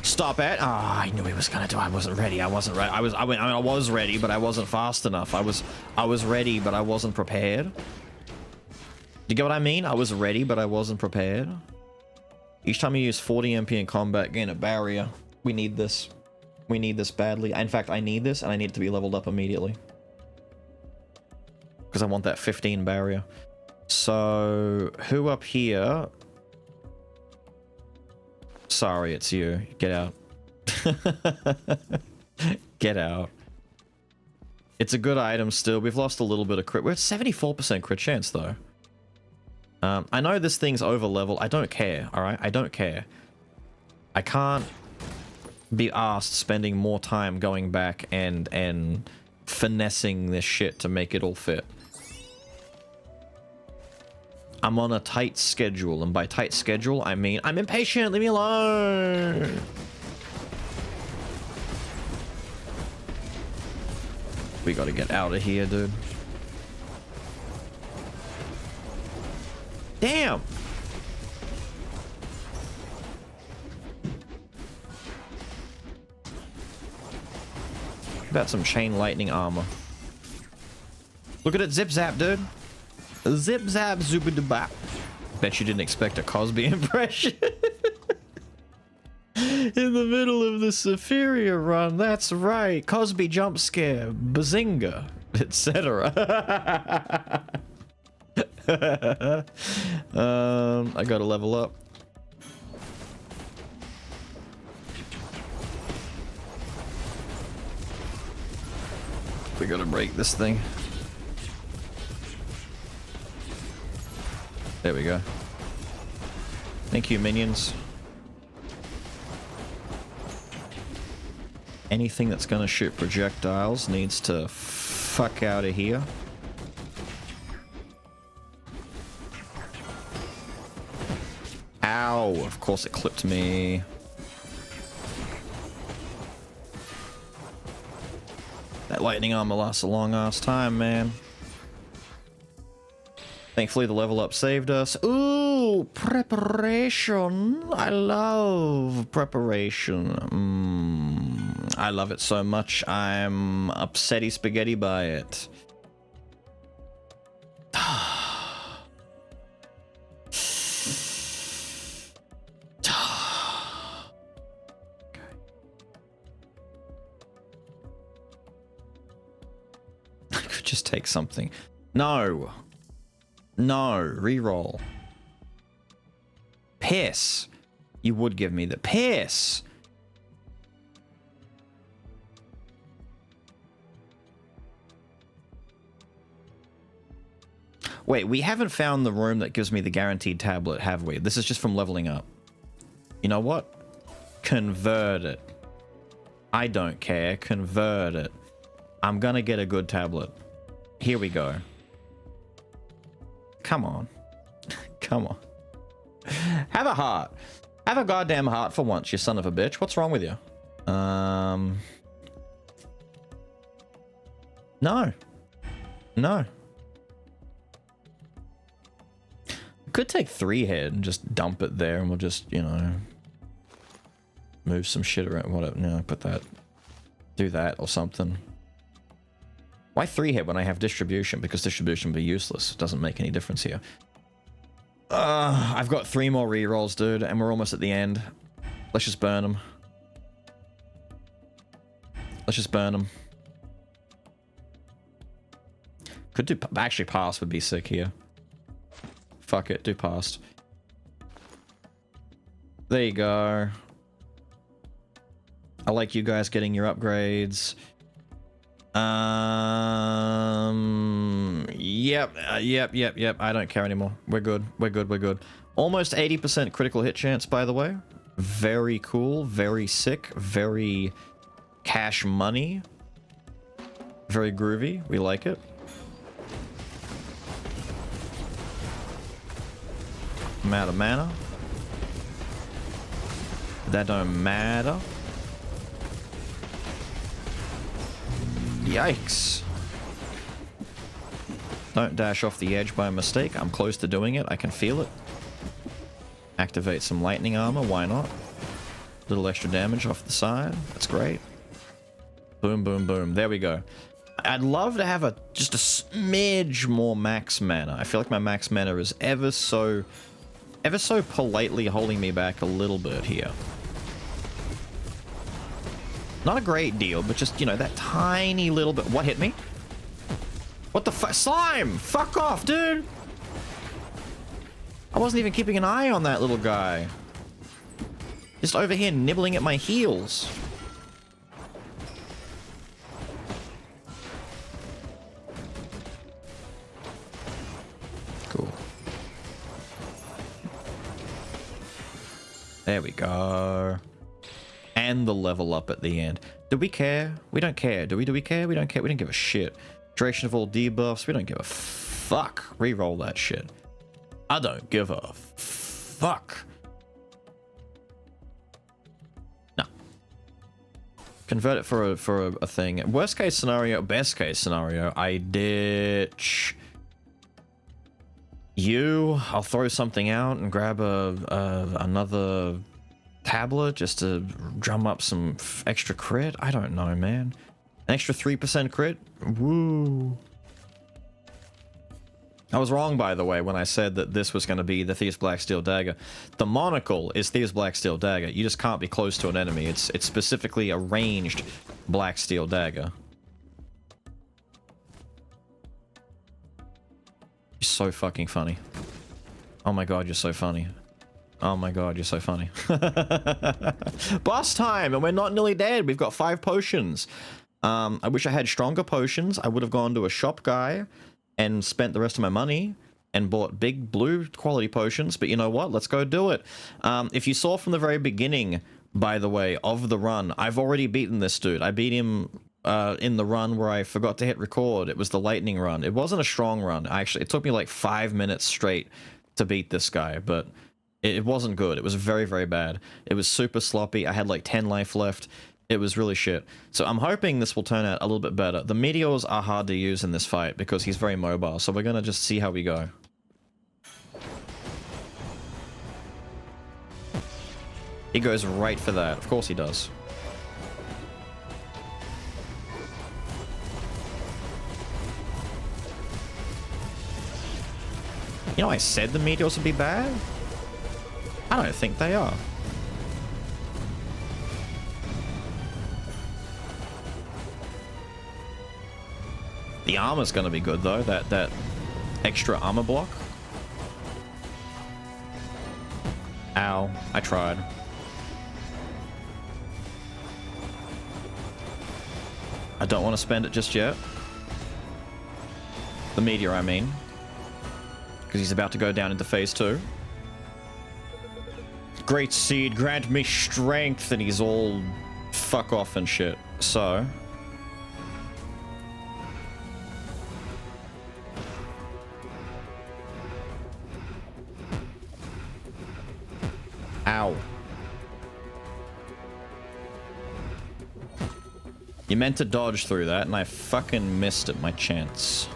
Stop it. Ah, I knew he was gonna do. I wasn't ready. I wasn't ready. I was ready, but I wasn't fast enough. I was ready, but I wasn't prepared. You get what I mean? I was ready, but I wasn't prepared. Each time you use 40 MP in combat, gain a barrier. We need this. We need this badly. In fact, I need this, and I need it to be leveled up immediately. Because I want that 15 barrier. So, who up here? Sorry, it's you. Get out. Get out. It's a good item still. We've lost a little bit of crit. We're at 74% crit chance, though. I know this thing's over level. I don't care, alright? I don't care. I can't be asked spending more time going back and finessing this shit to make it all fit. I'm on a tight schedule, and by tight schedule, I mean I'm impatient. Leave me alone. We gotta get out of here, dude. Damn! About some chain lightning armor. Look at it zip zap, dude. Zip zap zoobadabap. Bet you didn't expect a Cosby impression. In the middle of the Sephiria run, that's right. Cosby jump scare, bazinga, etc. I gotta level up. We gotta break this thing. There we go. Thank you, minions. Anything that's gonna shoot projectiles needs to fuck out of here. Ow! Of course it clipped me. That lightning armor lasts a long ass time, man. Thankfully the level up saved us. Ooh, preparation. I love preparation. I love it so much, I'm upsetty spaghetti by it. I could just take something. No. No, reroll. Piss. You would give me the piss. Wait, we haven't found the room that gives me the guaranteed tablet, have we? This is just from leveling up. You know what? Convert it. I don't care. Convert it. I'm gonna get a good tablet. Here we go. Come on. Come on. Have a heart. Have a goddamn heart for once, you son of a bitch. What's wrong with you? No. No. Could take 3 head and just dump it there and we'll just, you know, move some shit around. Whatever. No, put that. Do that or something. Why 3 head when I have distribution? Because distribution would be useless. It doesn't make any difference here. I've got 3 more rerolls, dude, and we're almost at the end. Let's just burn them. Let's just burn them. Could do... Actually, pass would be sick here. Fuck it, do past. There you go. I like you guys getting your upgrades. Yep. I don't care anymore. We're good. We're good. We're good. Almost 80% critical hit chance, by the way. Very cool. Very sick. Very cash money. Very groovy. We like it. I'm out of mana. That don't matter. Yikes. Don't dash off the edge by mistake. I'm close to doing it. I can feel it. Activate some lightning armor. Why not? Little extra damage off the side. That's great. Boom, boom, boom. There we go. I'd love to have just a smidge more max mana. I feel like my max mana is ever so politely holding me back a little bit here. Not a great deal, but just, you know, that tiny little bit. What hit me? What the fuck? Slime! Fuck off, dude! I wasn't even keeping an eye on that little guy. Just over here nibbling at my heels. Cool. There we go. And the level up at the end. Do we care? We don't care. Do we care? We don't care. We don't give a shit. Duration of all debuffs. We don't give a fuck. Reroll that shit. I don't give a fuck. No. Convert it for a thing. Worst case scenario, best case scenario, I ditch. I'll throw something out and grab another tablet just to drum up some extra crit. I don't know, man. An extra 3% crit? Woo. I was wrong, by the way, when I said that this was going to be the Thieves Black Steel Dagger. The monocle is Thieves Black Steel Dagger. You just can't be close to an enemy. It's specifically a ranged Black Steel Dagger. You're so fucking funny. Oh my god, you're so funny. Oh my god, you're so funny. Boss time, and we're not nearly dead. We've got 5 potions. I wish I had stronger potions. I would have gone to a shop guy and spent the rest of my money and bought big blue quality potions, but you know what? Let's go do it. If you saw from the very beginning, by the way, of the run, I've already beaten this dude. I beat him in the run where I forgot to hit record. It was the lightning run. It wasn't a strong run. Actually, it took me like 5 minutes straight to beat this guy, but it wasn't good. It was very, very bad. It was super sloppy. I had like 10 life left. It was really shit. So I'm hoping this will turn out a little bit better. The meteors are hard to use in this fight because he's very mobile, so we're gonna just see how we go. He goes right for that. Of course he does. You know, I said the meteors would be bad? I don't think they are. The armor's gonna be good though, that extra armor block. Ow, I tried. I don't want to spend it just yet. The meteor, I mean. Because he's about to go down into phase 2. Great seed, grant me strength, and he's all fuck off and shit. So... Ow. You meant to dodge through that, and I fucking missed it, my chance.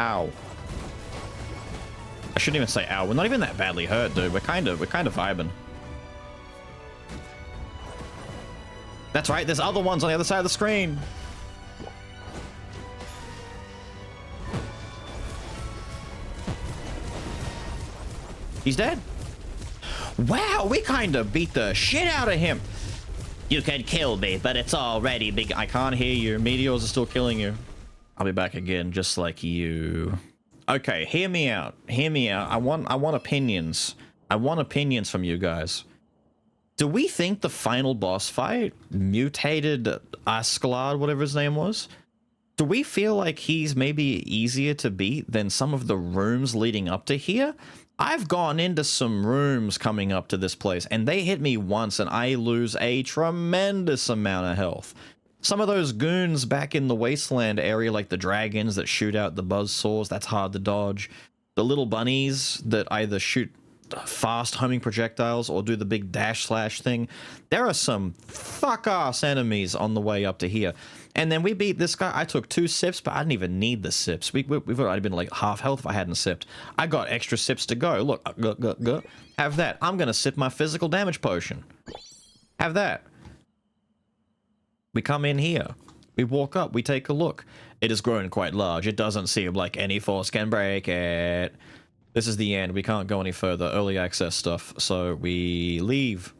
Ow. I shouldn't even say ow. We're not even that badly hurt, dude. We're kind of vibing. That's right, there's other ones on the other side of the screen. He's dead. Wow, we kind of beat the shit out of him. You can kill me, but it's already big. I can't hear you. Meteors are still killing you. I'll be back again, just like you. Okay, hear me out. Hear me out. I want opinions. I want opinions from you guys. Do we think the final boss fight, mutated Ascalad, whatever his name was, do we feel like he's maybe easier to beat than some of the rooms leading up to here? I've gone into some rooms coming up to this place, and they hit me once, and I lose a tremendous amount of health. Some of those goons back in the Wasteland area, like the dragons that shoot out the buzzsaws, that's hard to dodge. The little bunnies that either shoot fast homing projectiles or do the big dash slash thing. There are some fuck-ass enemies on the way up to here. And then we beat this guy. I took 2 sips, but I didn't even need the sips. We've already been like half health if I hadn't sipped. I got extra sips to go. Look, have that. I'm going to sip my physical damage potion. Have that. We come in here, we walk up, we take a look. It has grown quite large. It doesn't seem like any force can break it. This is the end. We can't go any further. Early access stuff. So we leave.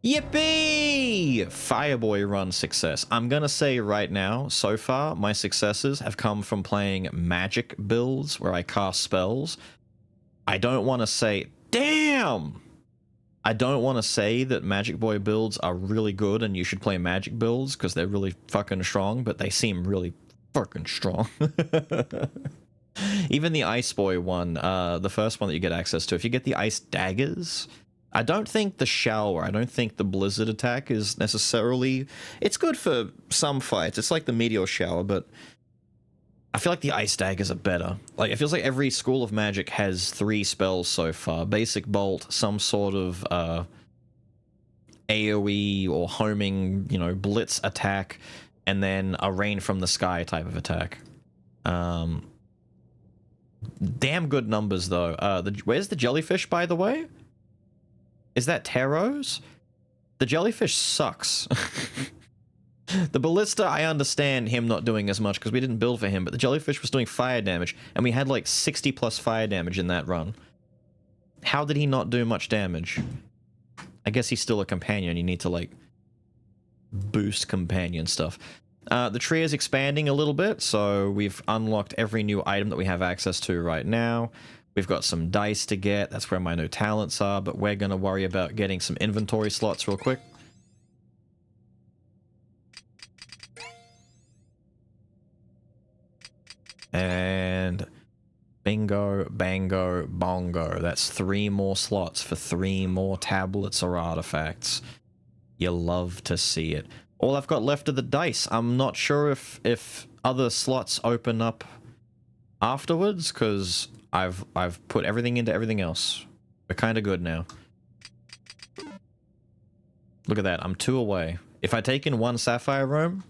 Yippee! Fireboy run success. I'm gonna say right now, so far, my successes have come from playing magic builds where I cast spells. I don't want to say, damn! I don't want to say that Magic Boy builds are really good and you should play magic builds because they're really fucking strong, but they seem really fucking strong. Even the Ice Boy one, the first one that you get access to, if you get the Ice Daggers, I don't think the shower, I don't think the blizzard attack is necessarily... It's good for some fights. It's like the meteor shower, but I feel like the ice daggers are better. Like, it feels like every school of magic has 3 spells so far. Basic bolt, some sort of AoE or homing, you know, blitz attack, and then a rain from the sky type of attack. Damn good numbers, though. Where's the jellyfish, by the way? Is that Taro's? The jellyfish sucks. The ballista, I understand him not doing as much because we didn't build for him, but the jellyfish was doing fire damage, and we had like 60 plus fire damage in that run. How did he not do much damage? I guess he's still a companion. You need to, like, boost companion stuff. The tree is expanding a little bit, so we've unlocked every new item that we have access to right now. We've got some dice to get. That's where my new talents are, but we're going to worry about getting some inventory slots real quick. And bingo, bango, bongo. That's 3 more slots for 3 more tablets or artifacts. You love to see it. All I've got left are the dice. I'm not sure if other slots open up afterwards, because I've put everything into everything else. We're kind of good now. Look at that. I'm 2 away. If I'd taken 1 sapphire room,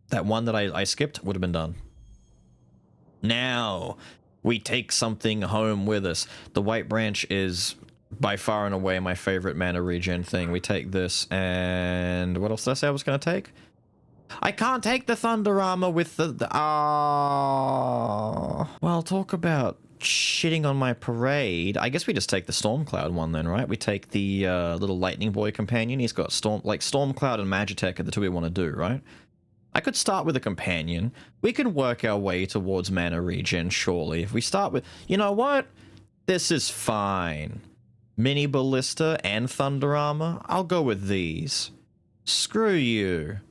that one that I skipped would have been done. Now, we take something home with us. The white branch is by far and away my favorite mana regen thing. We take this, and what else did I say I was going to take? I can't take the thunder armor with the well, talk about shitting on my parade. I guess we just take the Stormcloud one then, right? We take the little lightning boy companion. He's got Stormcloud and Magitech are the 2 we want to do, right? I could start with a companion. We can work our way towards mana regen, surely. If we start with... You know what? This is fine. Mini Ballista and Thunder Armor. I'll go with these. Screw you.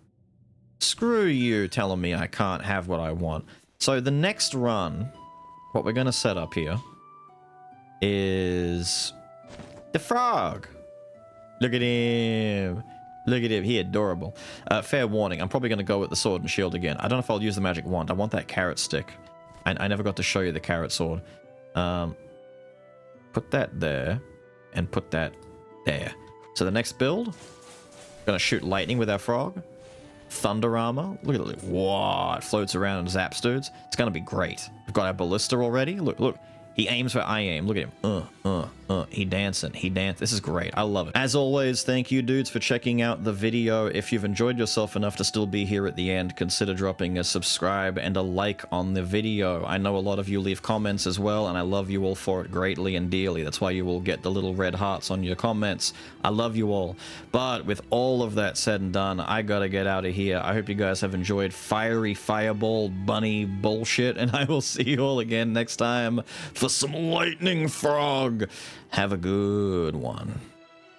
Screw you telling me I can't have what I want. So the next run, what we're going to set up here is the frog. Look at him. Look at him, he adorable. Fair warning, I'm probably going to go with the sword and shield again. I don't know if I'll use the magic wand. I want that carrot stick. I never got to show you the carrot sword. Put that there, and put that there. So the next build, gonna shoot lightning with our frog. Thunder armor. Look at it. Whoa, it floats around and zaps dudes. It's gonna be great. We've got our ballista already. Look, look. He aims where I aim. Look at him. He dancing. He dance. This is great. I love it. As always, thank you dudes for checking out the video. If you've enjoyed yourself enough to still be here at the end, consider dropping a subscribe and a like on the video. I know a lot of you leave comments as well, and I love you all for it greatly and dearly. That's why you will get the little red hearts on your comments. I love you all. But with all of that said and done, I gotta get out of here. I hope you guys have enjoyed fiery fireball bunny bullshit, and I will see you all again next time for some lightning frog. Have a good one.